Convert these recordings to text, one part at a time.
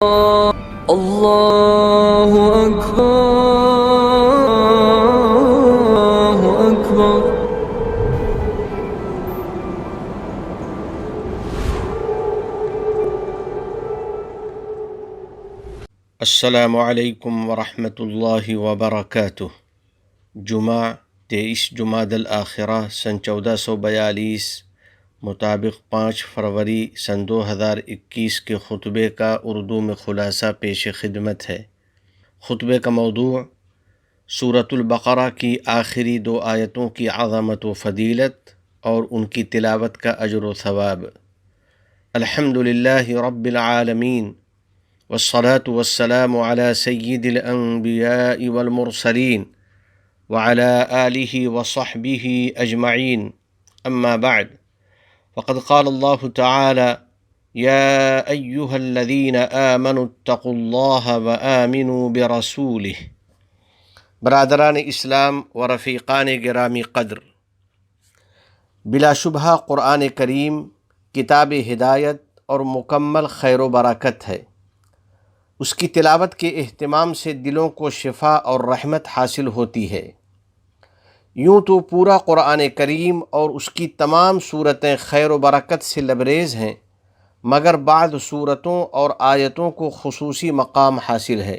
الله أكبر. السلام علیکم ورحمۃ اللہ وبرکاتہ۔ جمعہ 23 جمادی الآخرہ سن 1442 مطابق 5 فروری سن 2021 کے خطبے کا اردو میں خلاصہ پیش خدمت ہے۔ خطبے کا موضوع سورۃ البقرہ کی آخری 2 آیتوں کی عظمت و فضیلت اور ان کی تلاوت کا اجر و ثواب۔ الحمدللہ رب العالمین والصلاة والسلام على سید الانبیاء والمرسلین وعلى آلہ وصحبہ اجمعین، اما بعد فقد قال اللہ تعالی یا ایہا الذین آمنوا اتقوا اللہ وآمنوا برسولہ۔ برادران اسلام و رفیقان گرامی قدر، بلا شبہ قرآن کریم کتاب ہدایت اور مکمل خیر و برکت ہے۔ اس کی تلاوت کے اہتمام سے دلوں کو شفا اور رحمت حاصل ہوتی ہے۔ یوں تو پورا قرآن کریم اور اس کی تمام صورتیں خیر و برکت سے لبریز ہیں، مگر بعض صورتوں اور آیتوں کو خصوصی مقام حاصل ہے۔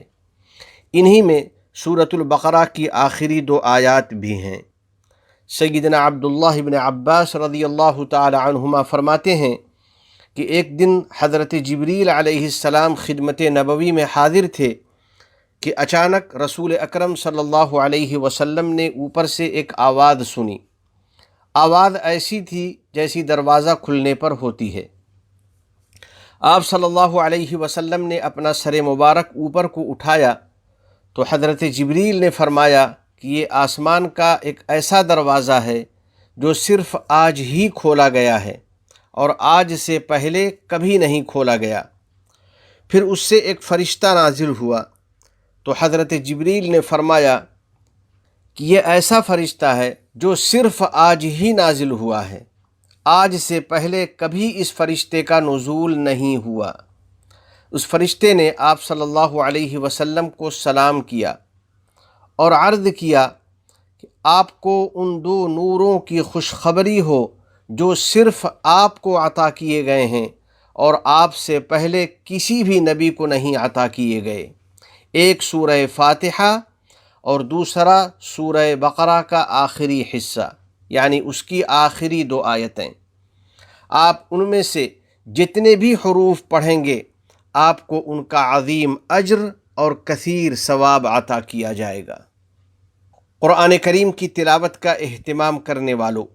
انہی میں سورۃ البقرہ کی آخری 2 آیات بھی ہیں۔ سیدنا عبداللہ بن عباس رضی اللہ تعالی عنہما فرماتے ہیں کہ ایک دن حضرت جبریل علیہ السلام خدمت نبوی میں حاضر تھے کہ اچانک رسول اکرم صلی اللہ علیہ وسلم نے اوپر سے ایک آواز سنی۔ آواز ایسی تھی جیسی دروازہ کھلنے پر ہوتی ہے۔ آپ صلی اللہ علیہ وسلم نے اپنا سر مبارک اوپر کو اٹھایا تو حضرت جبریل نے فرمایا کہ یہ آسمان کا ایک ایسا دروازہ ہے جو صرف آج ہی کھولا گیا ہے اور آج سے پہلے کبھی نہیں کھولا گیا۔ پھر اس سے ایک فرشتہ نازل ہوا تو حضرت جبریل نے فرمایا کہ یہ ایسا فرشتہ ہے جو صرف آج ہی نازل ہوا ہے، آج سے پہلے کبھی اس فرشتے کا نزول نہیں ہوا۔ اس فرشتے نے آپ صلی اللہ علیہ وسلم کو سلام کیا اور عرض کیا کہ آپ کو ان 2 نوروں کی خوشخبری ہو جو صرف آپ کو عطا کیے گئے ہیں اور آپ سے پہلے کسی بھی نبی کو نہیں عطا کیے گئے۔ ایک سورہ فاتحہ اور دوسرا سورہ بقرہ کا آخری حصہ، یعنی اس کی آخری 2 آیتیں۔ آپ ان میں سے جتنے بھی حروف پڑھیں گے آپ کو ان کا عظیم اجر اور کثیر ثواب عطا کیا جائے گا۔ قرآن کریم کی تلاوت کا اہتمام کرنے والوں،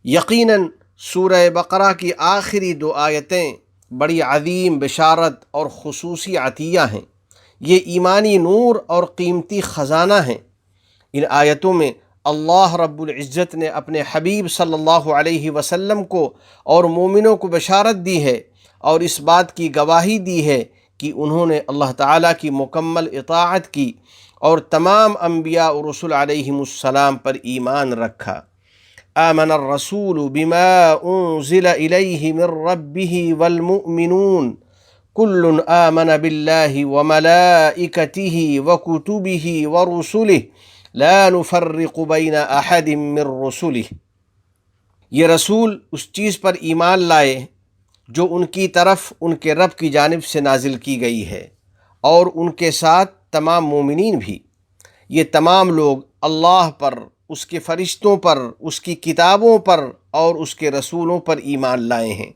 یقیناً سورہ بقرہ کی آخری 2 آیتیں بڑی عظیم بشارت اور خصوصی عطیہ ہیں۔ یہ ایمانی نور اور قیمتی خزانہ ہیں۔ ان آیتوں میں اللہ رب العزت نے اپنے حبیب صلی اللہ علیہ وسلم کو اور مومنوں کو بشارت دی ہے اور اس بات کی گواہی دی ہے کہ انہوں نے اللہ تعالیٰ کی مکمل اطاعت کی اور تمام انبیاء و رسل علیہم السلام پر ایمان رکھا۔ آمن الرسول بما انزل الیہ من ربہ والمؤمنون کل آمن باللہ وملائکتہ وکتبہ ورسلہ لا نفرق بین احد من رسلہ۔ یہ رسول اس چیز پر ایمان لائے جو ان کی طرف ان کے رب کی جانب سے نازل کی گئی ہے، اور ان کے ساتھ تمام مومنین بھی۔ یہ تمام لوگ اللہ پر، اس کے فرشتوں پر، اس کی کتابوں پر اور اس کے رسولوں پر ایمان لائے ہیں۔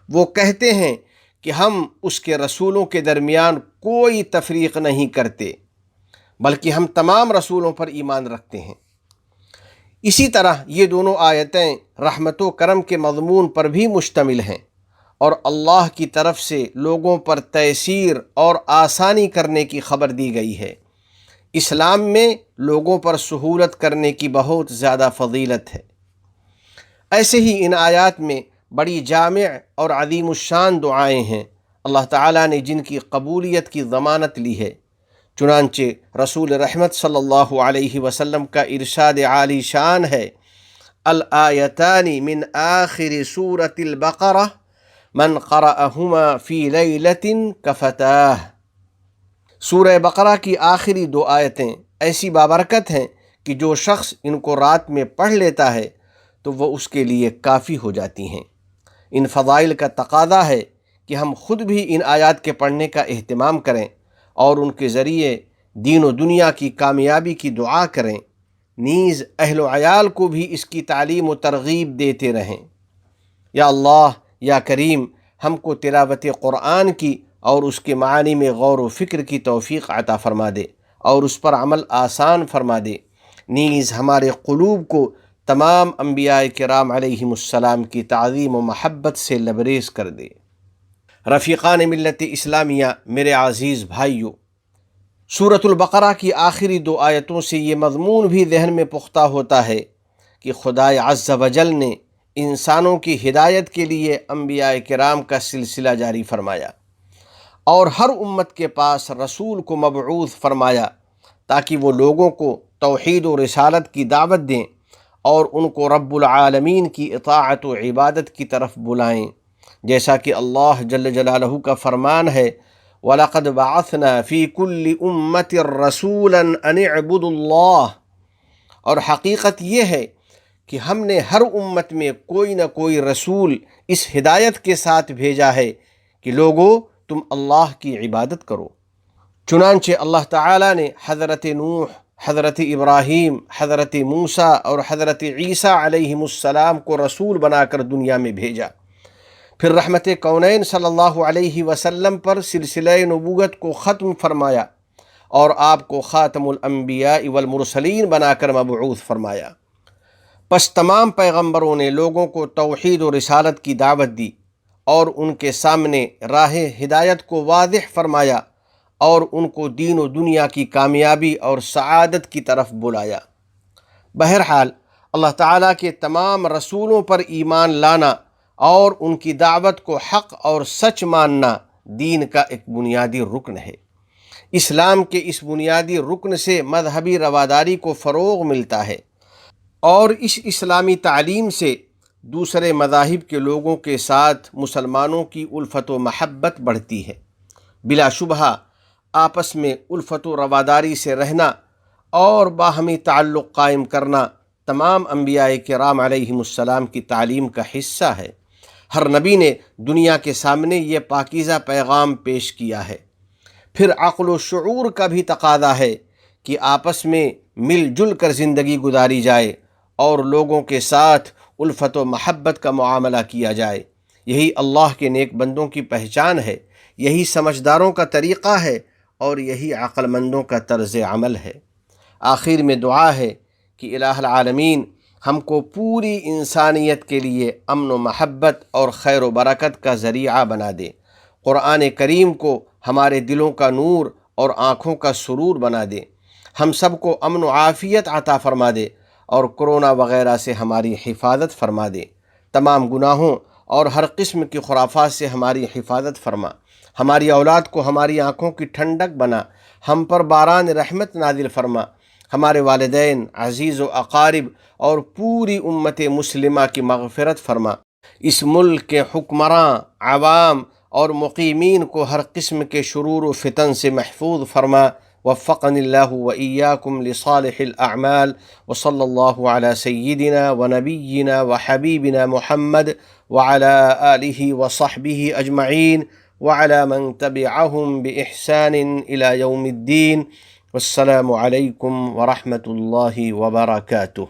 وہ کہتے ہیں کہ ہم اس کے رسولوں کے درمیان کوئی تفریق نہیں کرتے، بلکہ ہم تمام رسولوں پر ایمان رکھتے ہیں۔ اسی طرح یہ دونوں آیتیں رحمت و کرم کے مضمون پر بھی مشتمل ہیں اور اللہ کی طرف سے لوگوں پر تیسیر اور آسانی کرنے کی خبر دی گئی ہے۔ اسلام میں لوگوں پر سہولت کرنے کی بہت زیادہ فضیلت ہے۔ ایسے ہی ان آیات میں بڑی جامع اور عظیم الشان دعائیں ہیں اللہ تعالیٰ نے جن کی قبولیت کی ضمانت لی ہے۔ چنانچہ رسول رحمت صلی اللہ علیہ وسلم کا ارشاد عالی شان ہے، الآیتان من آخر سورة البقرہ من قرأہما فی لیلۃ کفتاہ۔ سورہ بقرہ کی آخری 2 آیتیں ایسی بابرکت ہیں کہ جو شخص ان کو رات میں پڑھ لیتا ہے تو وہ اس کے لیے کافی ہو جاتی ہیں۔ ان فضائل کا تقاضا ہے کہ ہم خود بھی ان آیات کے پڑھنے کا اہتمام کریں اور ان کے ذریعے دین و دنیا کی کامیابی کی دعا کریں، نیز اہل و عیال کو بھی اس کی تعلیم و ترغیب دیتے رہیں۔ یا اللہ، یا کریم، ہم کو تلاوت قرآن کی اور اس کے معانی میں غور و فکر کی توفیق عطا فرما دے اور اس پر عمل آسان فرما دے، نیز ہمارے قلوب کو تمام انبیاء کرام علیہم السلام کی تعظیم و محبت سے لبریز کر دے۔ رفیقان ملت اسلامیہ، میرے عزیز بھائیو، سورۃ البقرہ کی آخری 2 آیتوں سے یہ مضمون بھی ذہن میں پختہ ہوتا ہے کہ خدائے عز و جل نے انسانوں کی ہدایت کے لیے انبیاء کرام کا سلسلہ جاری فرمایا اور ہر امت کے پاس رسول کو مبعوث فرمایا تاکہ وہ لوگوں کو توحید و رسالت کی دعوت دیں اور ان کو رب العالمین کی اطاعت و عبادت کی طرف بلائیں، جیسا کہ اللہ جل جلالہ کا فرمان ہے وَلَقَدْ بَعَثْنَا فِي كُلِّ أُمَّةٍ رَسُولًا أَنِ اعْبُدُوا اللَّهَ، اور حقیقت یہ ہے کہ ہم نے ہر امت میں کوئی نہ کوئی رسول اس ہدایت کے ساتھ بھیجا ہے کہ لوگو تم اللہ کی عبادت کرو۔ چنانچہ اللہ تعالیٰ نے حضرت نوح، حضرت ابراہیم، حضرت موسیٰ اور حضرت عیسیٰ علیہم السلام کو رسول بنا کر دنیا میں بھیجا، پھر رحمت کونین صلی اللہ علیہ وسلم پر سلسلہ نبوت کو ختم فرمایا اور آپ کو خاتم الانبیاء والمرسلین بنا کر مبعوث فرمایا۔ پس تمام پیغمبروں نے لوگوں کو توحید و رسالت کی دعوت دی اور ان کے سامنے راہ ہدایت کو واضح فرمایا اور ان کو دین و دنیا کی کامیابی اور سعادت کی طرف بلایا۔ بہرحال اللہ تعالیٰ کے تمام رسولوں پر ایمان لانا اور ان کی دعوت کو حق اور سچ ماننا دین کا ایک بنیادی رکن ہے۔ اسلام کے اس بنیادی رکن سے مذہبی رواداری کو فروغ ملتا ہے اور اس اسلامی تعلیم سے دوسرے مذاہب کے لوگوں کے ساتھ مسلمانوں کی الفت و محبت بڑھتی ہے۔ بلا شبہ آپس میں الفت و رواداری سے رہنا اور باہمی تعلق قائم کرنا تمام انبیاء کرام علیہم السلام کی تعلیم کا حصہ ہے۔ ہر نبی نے دنیا کے سامنے یہ پاکیزہ پیغام پیش کیا ہے۔ پھر عقل و شعور کا بھی تقاضا ہے کہ آپس میں مل جل کر زندگی گزاری جائے اور لوگوں کے ساتھ الفت و محبت کا معاملہ کیا جائے۔ یہی اللہ کے نیک بندوں کی پہچان ہے، یہی سمجھداروں کا طریقہ ہے اور یہی عقل مندوں کا طرز عمل ہے۔ آخر میں دعا ہے کہ الہ العالمین ہم کو پوری انسانیت کے لیے امن و محبت اور خیر و برکت کا ذریعہ بنا دے، قرآن کریم کو ہمارے دلوں کا نور اور آنکھوں کا سرور بنا دے، ہم سب کو امن و عافیت عطا فرما دے اور کرونا وغیرہ سے ہماری حفاظت فرما دے، تمام گناہوں اور ہر قسم کی خرافات سے ہماری حفاظت فرما، ہماری اولاد کو ہماری آنکھوں کی ٹھنڈک بنا، ہم پر باران رحمت نازل فرما، ہمارے والدین، عزیز و اقارب اور پوری امت مسلمہ کی مغفرت فرما، اس ملک کے حکمراں، عوام اور مقیمین کو ہر قسم کے شرور و فتن سے محفوظ فرما۔ وفقنی اللہ و ایاکم لصالح الاعمال، وصلی اللہ علی سیدنا و نبینا و حبیبنا محمد وعلی آلہ وصحبہ اجمعین وعلی من تبعہم بإحسان الی یوم الدین۔ والسلام علیکم ورحمۃ اللہ وبرکاتہ۔